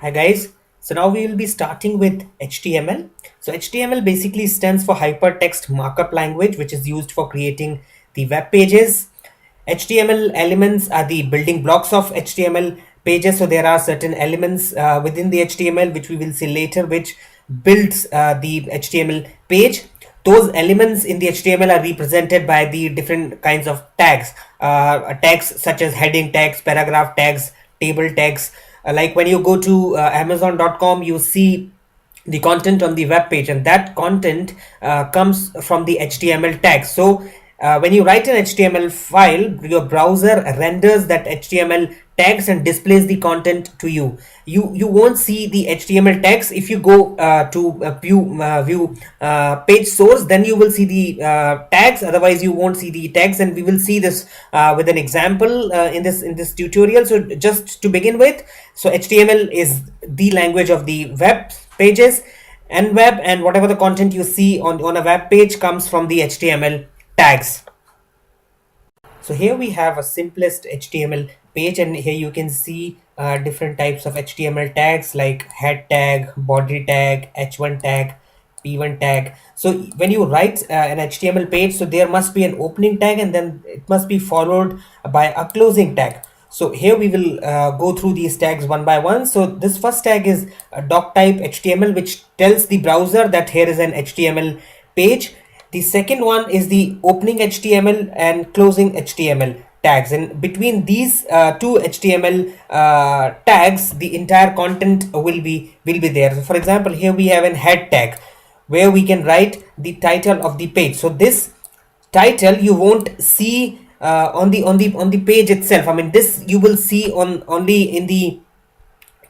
Hi guys. So now we will be starting with HTML. So HTML basically stands for Hypertext Markup Language, which is used for creating the web pages. HTML elements are the building blocks of HTML pages. So there are certain elements within the HTML, which we will see later, which builds the HTML page. Those elements in the HTML are represented by the different kinds of tags, tags such as heading tags, paragraph tags, table tags. Like when you go to amazon.com, you see the content on the web page, and that content comes from the HTML tags. So when you write an HTML file, your browser renders that HTML tags and displays the content to you. You won't see the HTML tags. If you go to view page source, then you will see the tags. Otherwise, you won't see the tags, and we will see this with an example in this tutorial. So just to begin with, so HTML is the language of the web pages, and web, and whatever the content you see on a web page comes from the HTML tags. So here we have a simplest HTML page, and here you can see different types of HTML tags like head tag, body tag, h1 tag, p1 tag. So when you write an HTML page, so there must be an opening tag, and then it must be followed by a closing tag. So here we will go through these tags one by one. So this first tag is a doc type HTML, which tells the browser that here is an HTML page. The second one is the opening HTML and closing HTML tags, and between these two HTML tags, the entire content will be there. So for example, here we have an head tag where we can write the title of the page. So this title you won't see on the page itself. I mean, this you will see on only in the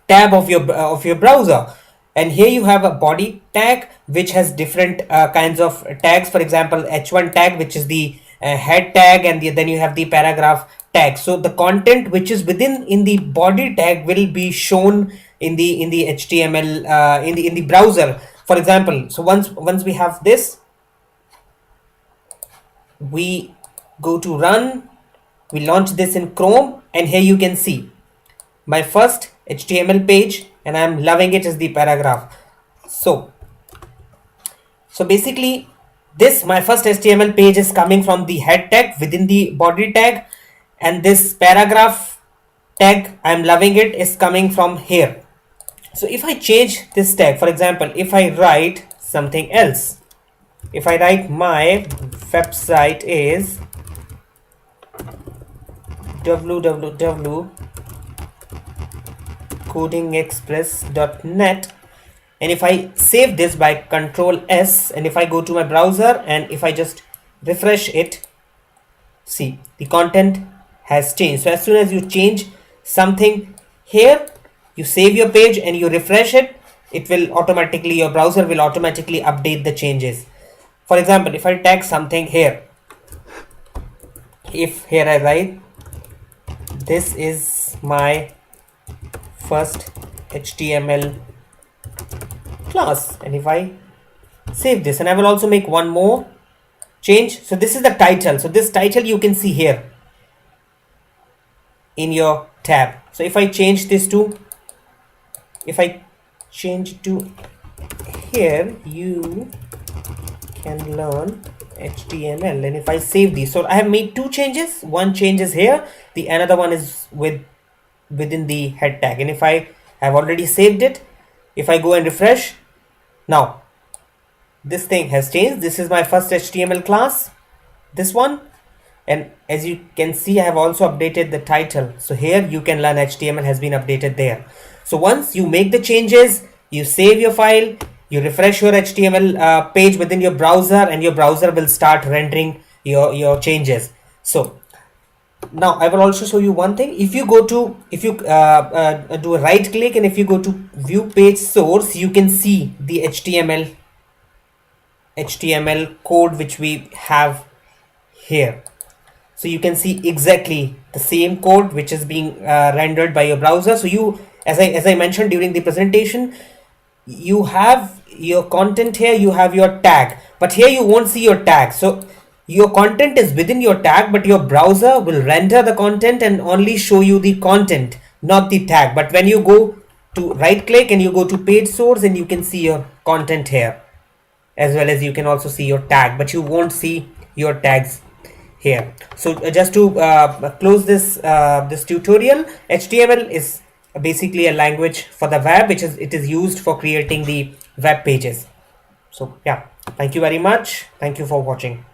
tab of your browser. And here you have a body tag which has different kinds of tags. For example, h1 tag, which is the head tag, and then you have the paragraph tag. So the content which is within in the body tag will be shown in the HTML in the browser. For example, so once we have this, we go to run, we launch this in Chrome, and here you can see my first HTML page, and I'm loving it, is the paragraph. So basically, this my first HTML page is coming from the head tag within the body tag, and this paragraph tag, I'm loving it, is coming from here. So if I change this tag, for example, if I write something else, if I write my website is www.codingexpress.net, and if I save this by Control S, and if I go to my browser, and if I just refresh it, see, the content has changed. So as soon as you change something here, you save your page and you refresh it, it will automatically, your browser will automatically update the changes. For example, if I tag something here, if here I write this is my first HTML class, and if I save this, and I will also make one more change. So this is the title. So this title you can see here in your tab. So if I change this to, if I change to here, you can learn HTML, and if I save these, so I have made two changes. One change is here, the another one is within the head tag, and if I have already saved it, if I go and refresh, now this thing has changed. This is my first HTML class, this one, and as you can see, I have also updated the title. So here you can learn HTML has been updated there. So once you make the changes, you save your file, you refresh your HTML page within your browser, and your browser will start rendering your changes. So now I will also show you one thing. If you go to, if you do a right click, and if you go to view page source, you can see the HTML code which we have here. So you can see exactly the same code which is being rendered by your browser. So you, as I mentioned during the presentation, you have your content here, you have your tag, but here you won't see your tag. So your content is within your tag, but your browser will render the content and only show you the content, not the tag. But when you go to right click and you go to page source, and you can see your content here, as well as you can also see your tag, but you won't see your tags here. So just to close this tutorial, HTML is basically a language for the web, which is it is used for creating the web pages. So yeah, thank you very much. Thank you for watching.